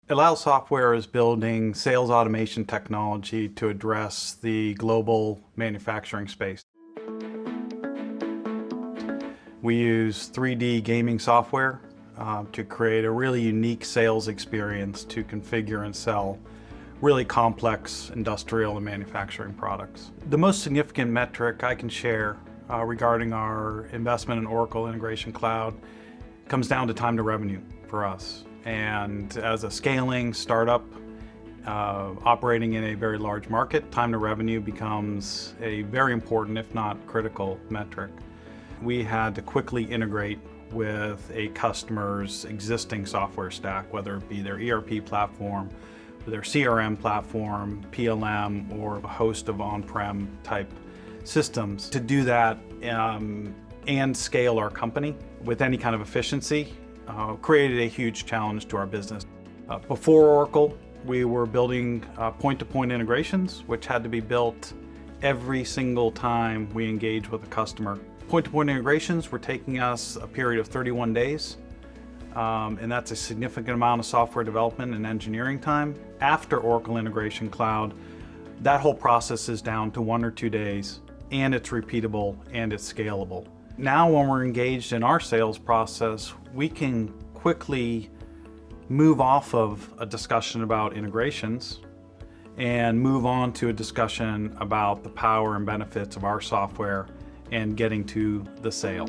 Atlatl Software is building sales automation technology to address the global manufacturing space. We use 3D gaming software to create a really unique sales experience to configure and sell really complex industrial and manufacturing products. The most significant metric I can share regarding our investment in Oracle Integration Cloud comes down to time to revenue for us. And as a scaling startup operating in a very large market, time to revenue becomes a very important, if not critical, metric. We had to quickly integrate with a customer's existing software stack, whether it be their ERP platform, their CRM platform, PLM, or a host of on-prem type systems. To do that and scale our company with any kind of efficiency created a huge challenge to our business. Before Oracle, we were building point-to-point integrations, which had to be built every single time we engage with a customer. Point-to-point integrations were taking us a period of 31 days, and that's a significant amount of software development and engineering time. After Oracle Integration Cloud, that whole process is down to 1 or 2 days, and it's repeatable and it's scalable. Now when we're engaged in our sales process, we can quickly move off of a discussion about integrations and move on to a discussion about the power and benefits of our software and getting to the sale.